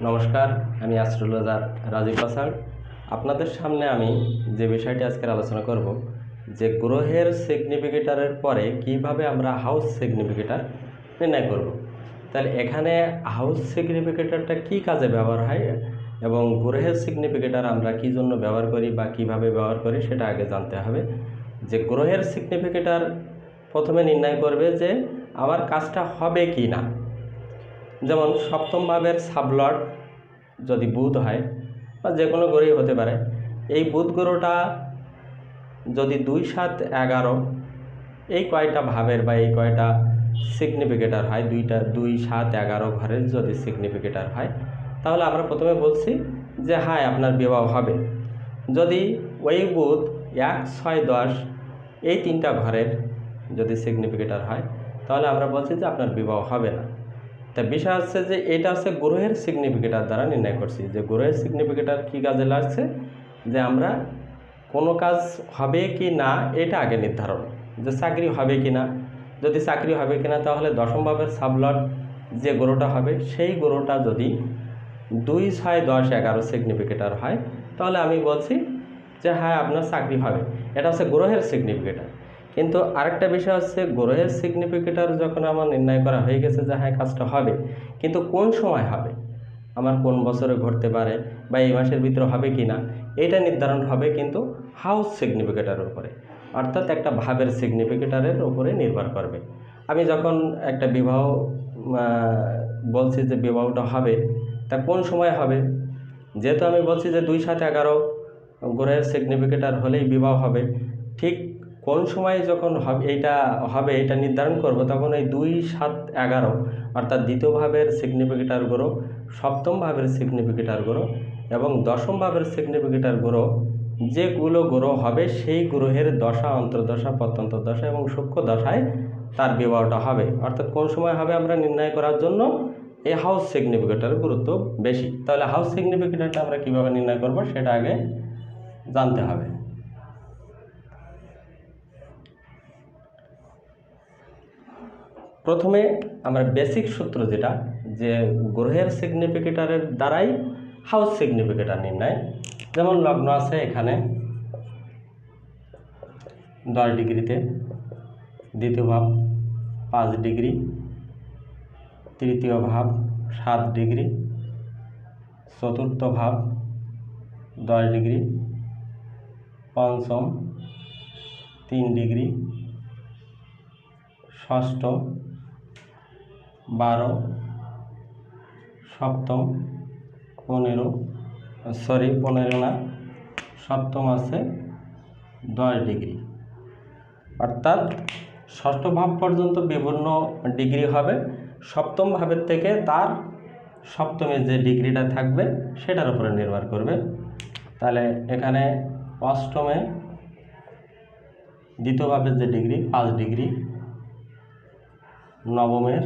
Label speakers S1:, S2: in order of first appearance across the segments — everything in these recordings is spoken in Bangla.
S1: নমস্কার, আমি অ্যাস্ট্রোলজার রাজীব পাসার। আপনাদের সামনে আমি যে বিষয়টি আজকের আলোচনা করব যে গ্রহের সিগনিফিকেটারের পরে কিভাবে আমরা হাউস সিগনিফিকেটার নির্ণয় করব। তাহলে এখানে হাউস সিগনিফিকেটারটা কি কাজে ব্যবহার হয় এবং গ্রহের সিগনিফিকেটার আমরা কী জন্য ব্যবহার করি বা কিভাবে ব্যবহার করি সেটা আগে জানতে হবে। যে গ্রহের সিগনিফিকেটার প্রথমে নির্ণয় করবে যে আমার কাজটা হবে কি না। যেমন সপ্তম ভাবের সাবলর্ড যদি বুধ হয় বা যে কোনো গ্রহই হতে পারে, এই বুধ গ্রহটা যদি 2, 7, 11 এই কয়টা ভাবের বা এই কয়টা সিগনিফিকেটার হয়, 2, 7, 11 ঘরের যদি সিগনিফিকেটার হয়, তাহলে আমরা প্রথমে বলছি যে হ্যাঁ আপনার বিবাহ হবে। যদি ওই বুধ 1, 6, 10 এই 3টা ঘরের যদি সিগনিফিকেটার হয়, তাহলে আমরা বলছি যে আপনার বিবাহ হবে না। তা বিষয় হচ্ছে যে এটা হচ্ছে গ্রহের সিগনিফিকেটার দ্বারা নির্ণয় করছি যে গ্রহের সিগনিফিকেটার কী কাজে লাগছে, যে আমরা কোনো কাজ হবে কি না এটা আগে নির্ধারণ, যে চাকরি হবে কি না। যদি চাকরি হবে কি না তাহলে দশম ভাবের সাবলর্ড যে গ্রহটা হবে সেই গ্রহটা যদি 2, 6, 10, 11 সিগনিফিকেটার হয়, তাহলে আমি বলছি যে হ্যাঁ আপনার চাকরি হবে। এটা হচ্ছে গ্রহের সিগনিফিকেটার। কিন্তু আরেকটা বিষয় হচ্ছে গ্রহের সিগনিফিকেটার যখন আমার নির্ণয় করা হয়ে গেছে যে হ্যাঁ কাজটা হবে, কিন্তু কোন সময় হবে, আমার কোন বছরে ঘটতে পারে বা এই মাসের ভিতরে হবে কি না, এটা নির্ধারণ হবে কিন্তু হাউস সিগনিফিকেটারের উপরে, অর্থাৎ একটা ভাবের সিগনিফিকেটারের উপরে নির্ভর করবে। আমি যখন একটা বিবাহ বলছি যে বিবাহটা হবে, তা কোন সময় হবে, যেহেতু আমি বলছি যে 2, 7, 11 গ্রহের সিগনিফিকেটার হলেই বিবাহ হবে, ঠিক কোন সময় যখন হবে এটা নির্ধারণ করব, তখন এই 2, 7, 11 অর্থাৎ দ্বিতীয় ভাবের সিগনিফিকেটার গ্রহ, সপ্তম ভাবের সিগনিফিকেটার গ্রহ এবং দশম ভাবের সিগনিফিকেটার গ্রহ, যেগুলো গ্রহ হবে সেই গ্রহের দশা, অন্তর্দশা, প্রত্যন্তর দশা এবং সূক্ষ্ম দশায় তার বিবাহটা হবে। অর্থাৎ কোন সময় হবে আমরা নির্ণয় করার জন্য এই হাউস সিগনিফিকেটারের গুরুত্ব বেশি। তাহলে হাউস সিগনিফিকেটারটা আমরা কীভাবে নির্ণয় করব সেটা আগে জানতে হবে। প্রথমে আমরা বেসিক সূত্র যেটা, যে গ্রহের সিগনিফিকেটারের দ্বারাই হাউস সিগনিফিকেটার নির্ণয়। যেমন লগ্ন আছে এখানে 10 ডিগ্রিতে, দ্বিতীয় ভাব 5 ডিগ্রি, তৃতীয় ভাব 7 ডিগ্রি, চতুর্থ ভাব 10 ডিগ্রি, পঞ্চম 3 ডিগ্রি, ষষ্ঠ 12, সপ্তম 15 না, সপ্তম আছে 10 ডিগ্রি। অর্থাৎ ষষ্ঠ ভাব পর্যন্ত বিভিন্ন ডিগ্রি হবে, সপ্তম ভাবের থেকে তার সপ্তমের যে ডিগ্রিটা থাকবে সেটার উপরে নির্ভর করবে। তাহলে এখানে অষ্টমে দ্বিতীয় ভাবের যে ডিগ্রি 5 ডিগ্রি, নবমের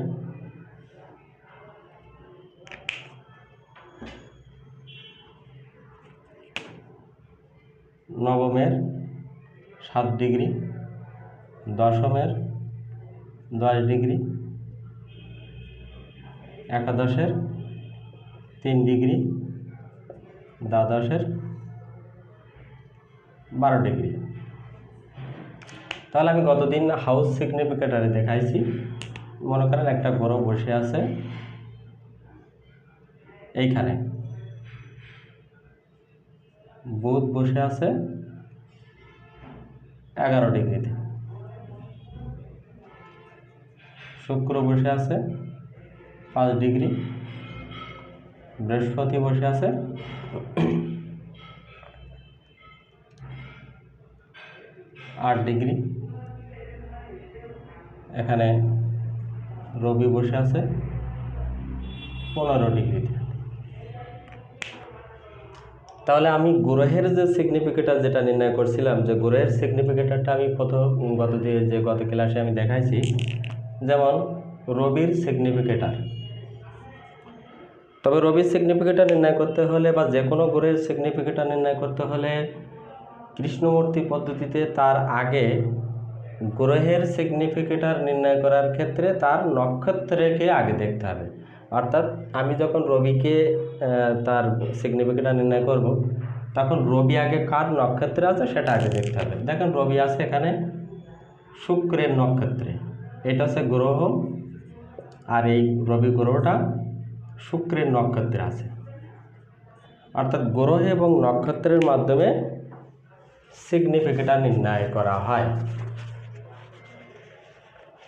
S1: 7 ডিগ্রি, দশমের 10 ডিগ্রি, একাদশের 3 ডিগ্রি, দ্বাদশের 12 ডিগ্রি। তাহলে আমি গতদিন হাউস সিগনিফিকেটারে দেখাইছি, মনে করেন একটা গ্রহ বসে আছে এইখানে, বুধ বসে আছে 11 ডিগ্রিতে, শুক্র বসে আছে 5 ডিগ্রি, বৃহস্পতি বসে আছে 8 ডিগ্রি, এখানে রবি বসে আছে 15 ডিগ্রিতে। তাহলে আমি গ্রহের যে সিগনিফিকেটার যেটা নির্ণয় করছিলাম, যে গ্রহের সিগনিফিকেটারটা আমি গত ক্লাসে আমি দেখাইছি। যেমন রবির সিগনিফিকেটার, তবে রবির সিগনিফিকেটার নির্ণয় করতে হলে বা যে কোনো গ্রহের সিগনিফিকেটার নির্ণয় করতে হলে কৃষ্ণমূর্তি পদ্ধতিতে তার আগে গ্রহের সিগনিফিকেটার নির্ণয় করার ক্ষেত্রে তার নক্ষত্রকে আগে দেখতে হবে। অর্থাৎ আমি যখন রবিকে তার সিগনিফিকেটার নির্ণয় করব, তখন রবি আগে কার নক্ষত্রে আছে সেটা আগে দেখতে হবে। দেখেন রবি আছে এখানে শুক্রের নক্ষত্রে, এটা হচ্ছে গ্রহ, আর এই রবি গ্রহটা শুক্রের নক্ষত্রে আছে। অর্থাৎ গ্রহ এবং নক্ষত্রের মাধ্যমে সিগনিফিকেটার নির্ণয় করা হয়।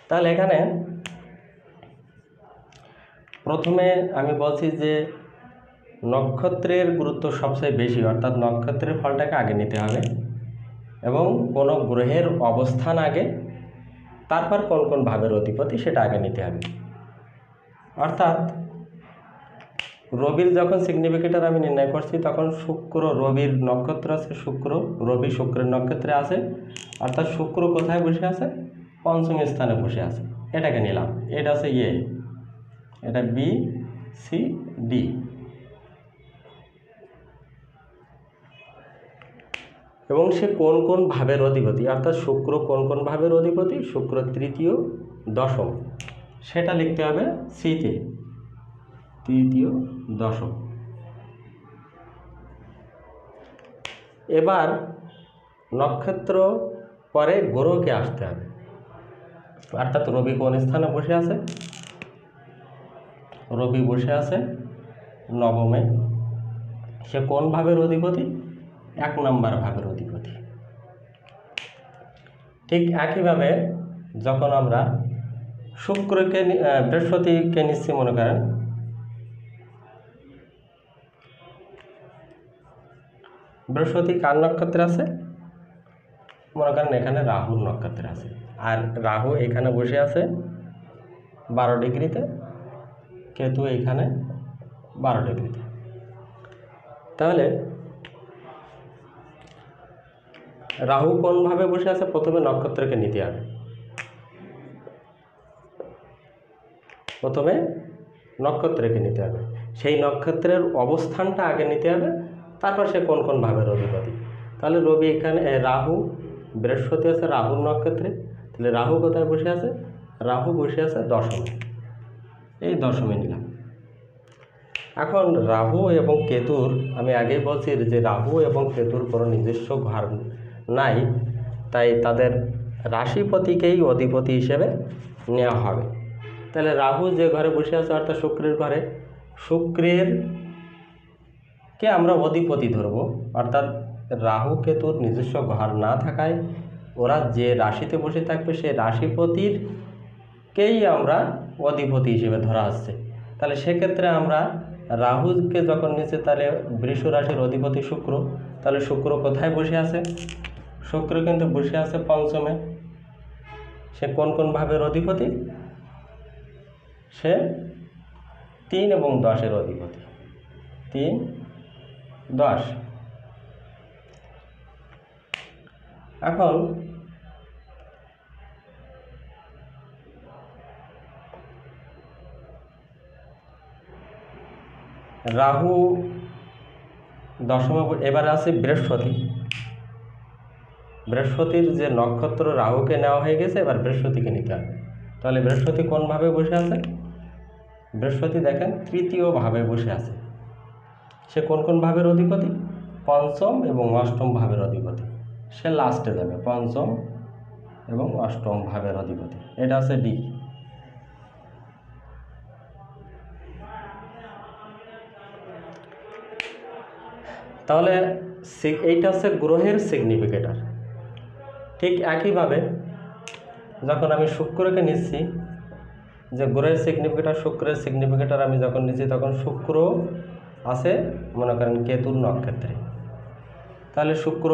S1: তাহলে এখানে প্রথমে আমি বলছি যে নক্ষত্রের গুরুত্ব সবচেয়ে বেশি, অর্থাৎ নক্ষত্রের ফলটাকে আগে নিতে হবে এবং কোনো গ্রহের অবস্থান আগে, তারপর কোন কোন ভাবের অধিপতি সেটা আগে নিতে হবে। অর্থাৎ রবির যখন সিগনিফিকেটার আমি নির্ণয় করছি, তখন শুক্র, রবির নক্ষত্র আছে শুক্র, রবি শুক্রের নক্ষত্রে আছে, অর্থাৎ শুক্র কোথায় বসে আছে? পঞ্চম স্থানে বসে আছে। এটাকে নিলাম, এটা আছে এ, এটা বি, সি, ডি। এবং সে কোন কোন ভাবের অধিপতি, অর্থাৎ শুক্র কোন কোন ভাবের অধিপতি, শুক্র তৃতীয়, দশম, সেটা লিখতে হবে সিতে, তৃতীয়, দশম। এবার নক্ষত্র পরে গ্রহকে আসতে হবে, অর্থাৎ রবি কোন স্থানে বসে আছে? রবি বসে আছে নবমে, সে কোন ভাবের অধিপতি? 1 নম্বর ভাবের অধিপতি। ঠিক একইভাবে যখন আমরা শুক্রকে বৃহস্পতিকে নিচ্ছি, মনে করেন বৃহস্পতি কার নক্ষত্রে আছে? মনে করেন এখানে রাহুর নক্ষত্রে আছে, আর রাহু এখানে বসে আছে 12 ডিগ্রিতে, কেতু এখানে 12 ডিগ্রিতে। তাহলে রাহু কোন ভাবে বসে আছে? প্রথমে নক্ষত্রকে নিতে হবে, প্রথমে নক্ষত্রকে নিতে হবে, সেই নক্ষত্রের অবস্থানটা আগে নিতে হবে, তারপর সে কোন কোন ভাবের অধিপতি। তাহলে রবি এখানে, রাহু, বৃহস্পতি আছে রাহুর নক্ষত্রে, তাহলে রাহু কোথায় বসে আছে? রাহু বসে আছে দশমে, এই দশমে নিলাম। এখন রাহু এবং কেতুর, আমি আগেই বলছি যে রাহু এবং কেতুর কোনো নিজস্ব ঘর নাই, তাই তাদের রাশিপতিকেই অধিপতি হিসেবে নেওয়া হবে। তাহলে রাহু যে ঘরে বসে আছে, অর্থাৎ শুক্রের ঘরে, শুক্রের কে আমরা অধিপতি ধরব, অর্থাৎ রাহু কেতুর নিজস্ব ঘর না থাকায় ওরা যে রাশিতে বসে থাকবে সেই রাশিপতিরকেই আমরা অধিপতি হিসেবে ধরা হচ্ছে। তাহলে সেক্ষেত্রে আমরা রাহুকে যখন নিচে, তাহলে বৃষ রাশির অধিপতি শুক্র, তাহলে শুক্র কোথায় বসে আছে? শুক্র কিন্তু বসে আছে পঞ্চমে, সে কোন কোন ভাবের অধিপতি? সে 3 এবং 10-এর অধিপতি, 3, 10। এখন রাহু দশমে, এবার আছে বৃহস্পতি। বৃহস্পতির যে নক্ষত্র রাহুকে নেওয়া হয়ে গেছে, এবার বৃহস্পতিকে নিতে হবে। তাহলে বৃহস্পতি কোন ভাবে বসে আছে? বৃহস্পতি দেখেন তৃতীয় ভাবে বসে আছে, সে কোন কোন ভাবের অধিপতি? পঞ্চম এবং অষ্টম ভাবের অধিপতি, সে লাস্টে যাবে, পঞ্চম এবং অষ্টম ভাবের অধিপতি, এটা আছে ডি। তাহলে এইটা হচ্ছে গ্রহের সিগনিফিকেটার। ঠিক একইভাবে যখন আমি শুক্রকে নিচ্ছি, যে গ্রহের সিগনিফিকেটার, শুক্রের সিগনিফিকেটার আমি যখন নিচ্ছি, তখন শুক্র আছে মনে করেন কেতুর নক্ষত্রে। তাহলে শুক্র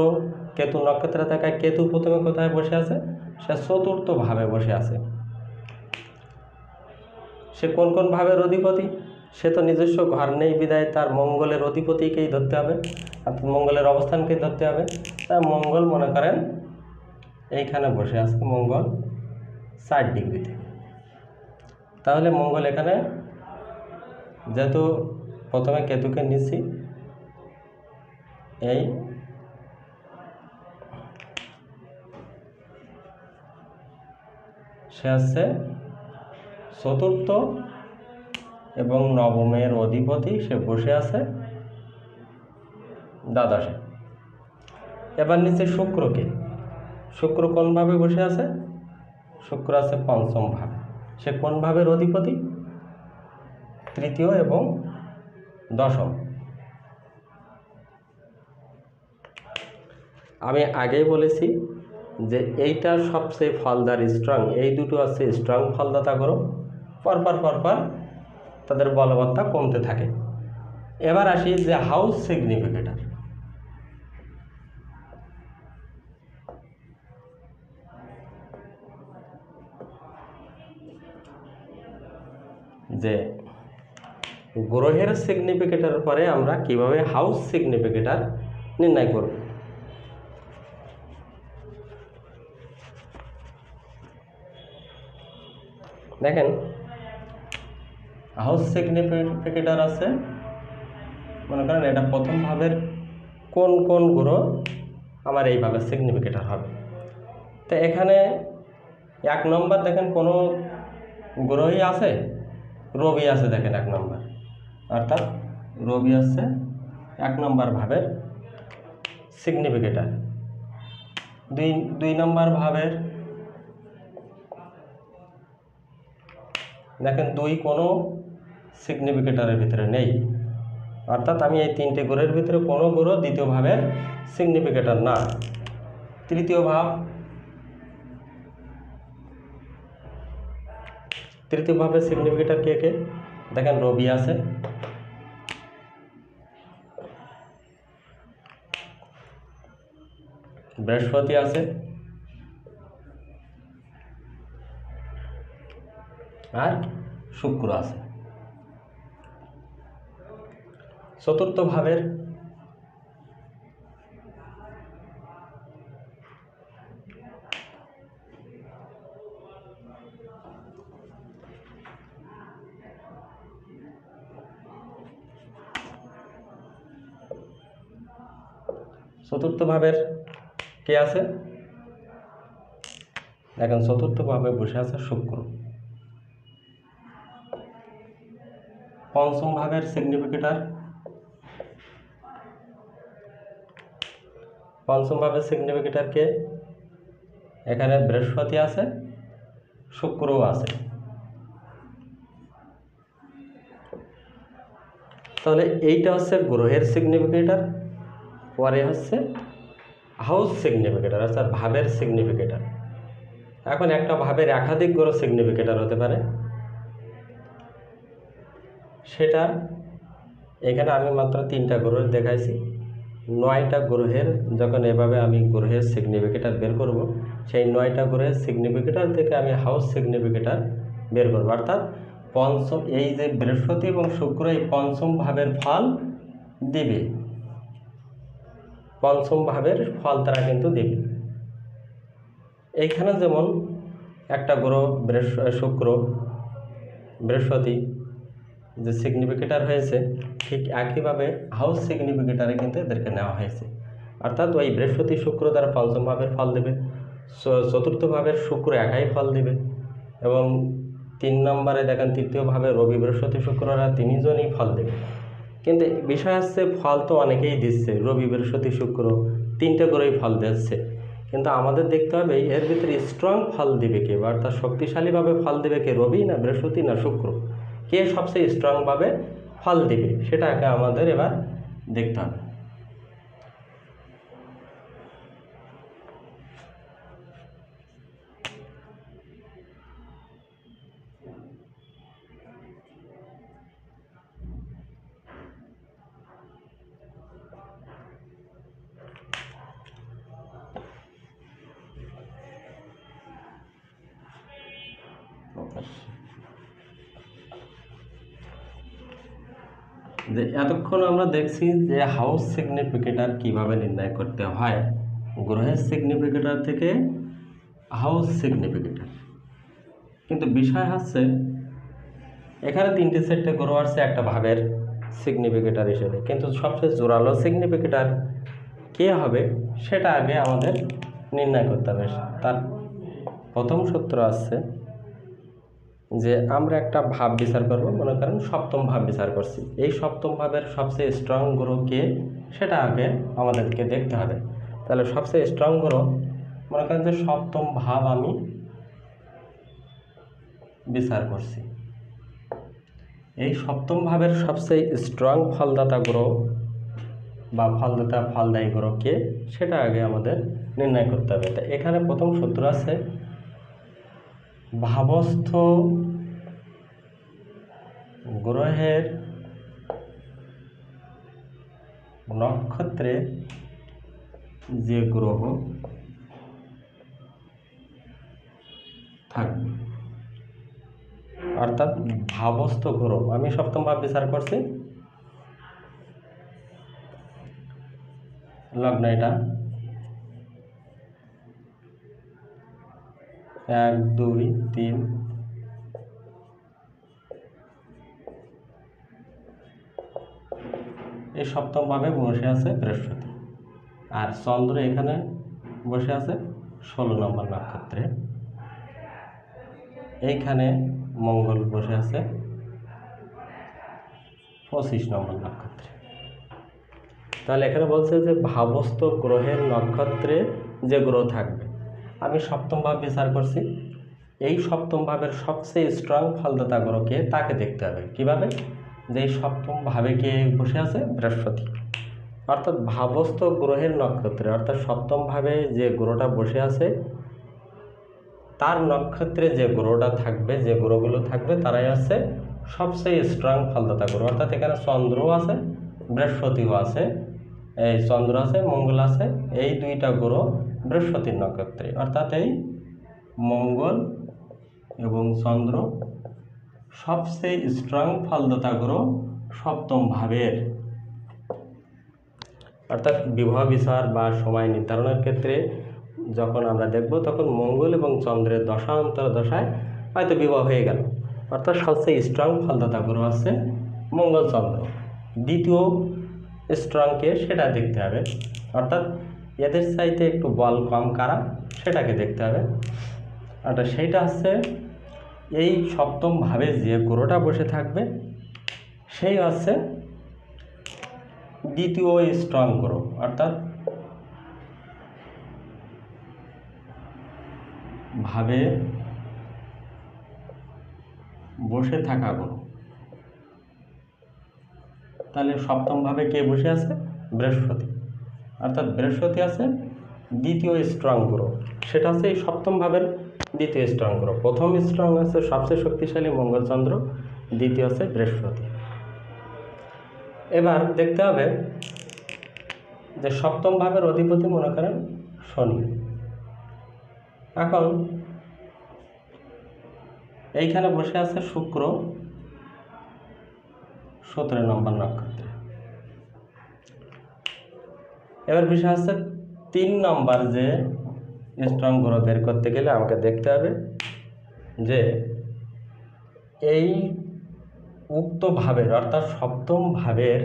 S1: কেতু নক্ষত্রে থাকায় কেতু প্রথমে কোথায় বসে আছে? সে চতুর্থ ভাবে বসে আছে। সে কোন কোন ভাবের অধিপতি? সে তো নিজস্ব ঘর নেই বিদায় তার মঙ্গলের অধিপতিকেই ধরতে হবে, অর্থাৎ মঙ্গলের অবস্থানকেই ধরতে হবে। তার মঙ্গল মনে করেন এইখানে বসে আছে, মঙ্গল 4 ডিগ্রিতে। তাহলে মঙ্গল এখানে, যেহেতু প্রথমে কেতুকে নিচ্ছি, এই সে হচ্ছে চতুর্থ এবং নবমের অধিপতি সে বসে আছে দ্বাদশে। এবার নিচে শুক্রকে, শুক্র কোনভাবে বসে আছে? শুক্র আছে পঞ্চম ভাবে। সে কোন ভাবের অধিপতি? তৃতীয় এবং দশম। আমি আগেই বলেছি যে এইটা সবচেয়ে ফলদার স্ট্রং, এই দুটো আছে স্ট্রং ফলদাতা গ্রহ, পরপর পরপর তাদের বলবত্তা কমতে থাকে। এবার আসি যে হাউস সিগনিফিকেটর। যে গ্রহের সিগনিফিকেটর পরে আমরা কিভাবে হাউস সিগনিফিকেটর নির্ণয় করব। দেখেন হাউস সিগনিফিকেটর আছে, মনে করেন এটা প্রথম ভাবের কোন কোন গ্রহ আমার এইভাবে সিগনিফিকেটর হবে। তো এখানে 1 নম্বর দেখেন কোনো গ্রহই আছে, রবি আছে, দেখেন 1 নম্বর, অর্থাৎ রবি আছে 1 নম্বর ভাবের সিগনিফিকেটর। 2 নম্বর ভাবের দেখেন 2 কোনো সিগনিফিকেটরের ভিতরে নেই, অর্থাৎ আমি এই 3টে গ্রহের ভিতরে কোনো গ্রহ দ্বিতীয় ভাবের সিগনিফিকেটর না। তৃতীয় ভাবের সিগনিফিকেটর কে কে? দেখেন রবি আছে, বৃহস্পতি আছে, আর শুক্র আছে। চতুর্থ ভাবের কে আছে? দেখেন চতুর্থ ভাবে বসে আছে শুক্র। পঞ্চম ভাবের সিগনিফিকেটর, কে? এখানে বৃহস্পতি আছে, শুক্রও আছে। তাহলে এইটা হচ্ছে গ্রহের সিগনিফিকেটর। পরে হচ্ছে হাউস সিগনিফিকেটর, অর্থাৎ ভাবের সিগনিফিকেটর। এখন একটা ভাবের একাধিক গ্রহ সিগনিফিকেটর হতে পারে, সেটা এখানে আমি মাত্র 3টা গ্রহ দেখাইছি। 9টা গ্রহের যখন এভাবে আমি গ্রহের সিগনিফিকেটর বের করব, সেই 9টা গ্রহের সিগনিফিকেটর থেকে আমি হাউস সিগনিফিকেটর বের করব। অর্থাৎ পঞ্চম, এই যে বৃহস্পতি এবং শুক্র এই পঞ্চম ভাবের ফল দিবে, পঞ্চম ভাবের ফল তারা কিন্তু দিবে। এইখানে যেমন একটা গ্রহ শুক্র, বৃহস্পতি যে সিগনিফিকেটর হয়েছে, ঠিক একইভাবে হাউস সিগনিফিকেটরে কিন্তু এদেরকে নেওয়া হয়েছে। অর্থাৎ ওই বৃহস্পতি শুক্র তারা পঞ্চম ভাবের ফল দেবে, চতুর্থ ভাবের শুক্র একাই ফল দেবে, এবং 3 নম্বরে দেখেন তৃতীয় ভাবে রবি বৃহস্পতি শুক্ররা 3 জনই ফল দেবে। কিন্তু বিষয় হচ্ছে ফল তো অনেকেই দিচ্ছে, রবি বৃহস্পতি শুক্র 3টে করেই ফল দিচ্ছে, কিন্তু আমাদের দেখতে হবে এর ভিতরে স্ট্রং ফল দিবে কে, বা অর্থাৎ শক্তিশালীভাবে ফল দেবে কে, রবি না বৃহস্পতি না শুক্র, কে সবচেয়ে স্ট্রংভাবে ফল দিবে সেটাকে আমাদের এবার দেখতে হবে। যে এতক্ষণ আমরা দেখছি যে হাউস সিগনিফিকেটর কিভাবে নির্ণয় করতে হয়, গ্রহের সিগনিফিকেটর থেকে হাউস সিগনিফিকেটর। কিন্তু বিষয় হচ্ছে এখানে 3টে সেটে গ্রহ আসছে একটা ভাবের সিগনিফিকেটর হিসেবে, কিন্তু সবচেয়ে জোরালো সিগনিফিকেটর কে হবে সেটা আগে আমাদের নির্ণয় করতে হবে। তার প্রথম সূত্র আসছে যে আমরা একটা ভাব বিচার করব, মনে করেন সপ্তম ভাব বিচার করছি, এই সপ্তম ভাবের সবচেয়ে স্ট্রং গ্রহ কে সেটা আগে আমাদেরকে দেখতে হবে। তাহলে সবচেয়ে স্ট্রং গ্রহ মনে করেন যে সপ্তম ভাব আমি বিচার করছি, এই সপ্তম ভাবের সবচেয়ে স্ট্রং ফলদাতা গ্রহ বা ফলদায়ী গ্রহ কে সেটা আগে আমাদের নির্ণয় করতে হবে। তা এখানে প্রথম সূত্র আছে ভাবস্থ গ্রহের নক্ষত্রে যে গ্রহ থাকবে, অর্থাৎ ভাবস্থ গ্রহ আমি সপ্তম ভাব বিচার করছি, লগ্ন এটা 1 2 3, এই সপ্তম ভাবে বসে আছে বৃহস্পতি, আর চন্দ্র এখানে বসে আছে 16 নম্বর নক্ষত্রে, এইখানে মঙ্গল বসে আছে 25 নম্বর নক্ষত্রে। তাহলে এখানে বলছে যে ভাবস্থ গ্রহের নক্ষত্রে যে গ্রহ থাকবে, আমি সপ্তম ভাব বিচার করছি, এই সপ্তম ভাবের সবচেয়ে স্ট্রং ফলদাতা গ্রহকে তাকে দেখতে হবে। কিভাবে? যে এই সপ্তম ভাবে কে বসে আছে? বৃহস্পতি। অর্থাৎ ভাবস্থ গ্রহের নক্ষত্রে, অর্থাৎ সপ্তম ভাবে যে গ্রহটা বসে আছে তার নক্ষত্রে যে গ্রহটা থাকবে, যে গ্রহগুলো থাকবে তারাই আছে সবচেয়ে স্ট্রং ফলদাতা গ্রহ। অর্থাৎ এখানে চন্দ্রও আছে, বৃহস্পতিও আছে, এই চন্দ্র আছে, মঙ্গল আছে, এই দুইটা গ্রহ বৃহস্পতির নক্ষত্রে। অর্থাৎ এই মঙ্গল এবং চন্দ্র সবচেয়ে স্ট্রং ফলদাতা গ্রহ সপ্তম ভাবের। অর্থাৎ বিবাহ বিচার বা সময় নির্ধারণের ক্ষেত্রে যখন আমরা দেখব তখন মঙ্গল এবং চন্দ্রের দশান্তর দশায় হয়তো বিবাহ হয়ে গেল, অর্থাৎ সবচেয়ে স্ট্রং ফলদাতা গ্রহ আছে মঙ্গল চন্দ্র। দ্বিতীয় স্ট্রংকে সেটা দেখতে হবে, অর্থাৎ এদের চাইতে একটু বল কম কারা সেটাকে দেখতে হবে। অর্থাৎ সেইটা হচ্ছে এই সপ্তম ভাবে যে গ্রহটা বসে থাকবে সেই হচ্ছে দ্বিতীয় স্ট্রং গ্রহ, অর্থাৎ ভাবে বসে থাকা গ্রহ। তাহলে সপ্তম ভাবে কে বসে আছে? বৃহস্পতি। অর্থাৎ বৃহস্পতি আছে দ্বিতীয় স্ট্রং গ্রহ, সেটা হচ্ছে এই সপ্তম ভাবের দ্বিতীয় স্ট্রং গ্রহ। প্রথম স্ট্রং আছে সবচেয়ে শক্তিশালী মঙ্গল চন্দ্র, দ্বিতীয় আছে বৃহস্পতি। এবার দেখতে হবে যে সপ্তম ভাবের অধিপতি মনে করেন শনি। এখন এইখানে বসে আছে শুক্র 17 নম্বর নক্ষত্রে। এবার বিষয় হচ্ছে 3 নম্বর যে স্ট্রং গ্রহ বের করতে গেলে আমাকে দেখতে হবে যে এই উক্ত ভাবের, অর্থাৎ সপ্তম ভাবের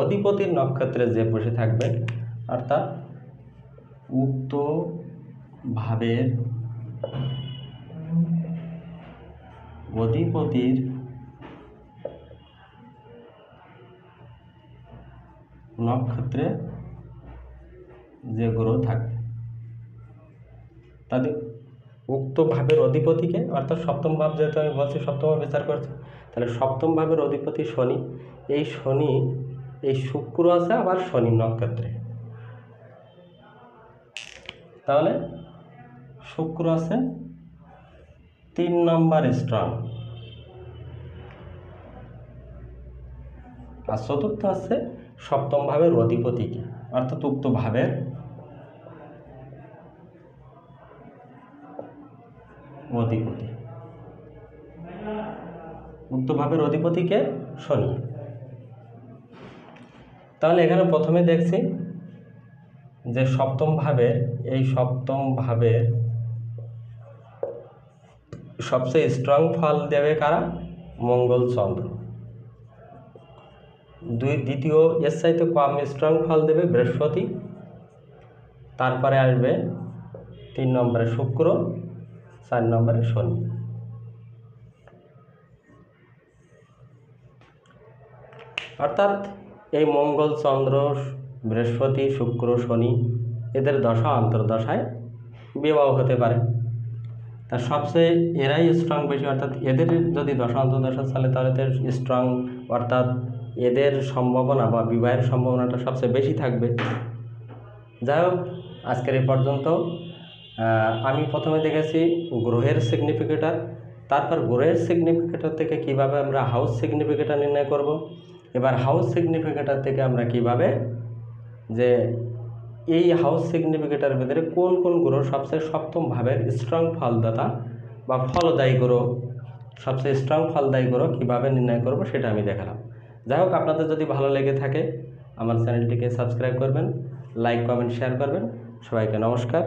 S1: অধিপতির নক্ষত্রে যে বসে থাকবে, অর্থাৎ উক্ত ভাবের অধিপতির নক্ষত্রে যে গ্রহ থাকবে তাদের উক্ত ভাবের অধিপতিকে, অর্থাৎ সপ্তম ভাব, যেহেতু আমি বলছি সপ্তম ভাব বিচার করছি, তাহলে সপ্তম ভাবের অধিপতি শনি। এই শনি, এই শুক্র আছে আবার শনি নক্ষত্রে, তাহলে শুক্র আছে 3 নম্বর স্ট্রং, আর চতুর্থ আছে সপ্তম ভাবের অধিপতিকে, অর্থাৎ উক্ত ভাবের অধিপতি, উক্ত ভাবের অধিপতিকে শনি। তাহলে এখানে প্রথমে দেখছি যে সপ্তম ভাবের, এই সপ্তম ভাবের সবচেয়ে স্ট্রং ফল দেবে কারা? মঙ্গল চন্দ্র। দ্বিতীয় এর চাইতে কম স্ট্রং ফল দেবে বৃহস্পতি, তারপরে আসবে 3 নম্বরে শুক্র, 4 নম্বরে শনি। অর্থাৎ এই মঙ্গল, চন্দ্র, বৃহস্পতি, শুক্র, শনি এদের দশা অন্তর্দশায় বিবাহ হতে পারে। তা সবচেয়ে এরাই স্ট্রং বেশি, অর্থাৎ এদের যদি দশা অন্তর্দশা চলে তাহলে তো স্ট্রং, অর্থাৎ এদের সম্ভাবনা বা বিবাহের সম্ভাবনাটা সবচেয়ে বেশি থাকবে। যাই হোক, আজকের এই পর্যন্ত। আমি প্রথমে দেখেছি গ্রহের সিগনিফিকেটার, তারপর গ্রহের সিগনিফিকেটার থেকে কিভাবে আমরা হাউস সিগনিফিকেটার নির্ণয় করব। এবার হাউস সিগনিফিকেটার থেকে আমরা কিভাবে যে এই হাউস সিগনিফিকেটার ভিতরে কোন কোন গ্রহ সবচেয়ে সপ্তম ভাবের স্ট্রং ফলদাতা বা ফলদায়ী গ্রহ, সবচেয়ে স্ট্রং ফলদায়ী গ্রহ কীভাবে নির্ণয় করব সেটা আমি দেখালাম। যাই হোক, আপনাদের যদি ভালো লেগে থাকে আমার চ্যানেলটিকে সাবস্ক্রাইব করবেন, লাইক, কমেন্ট, শেয়ার করবেন। সবাইকে নমস্কার।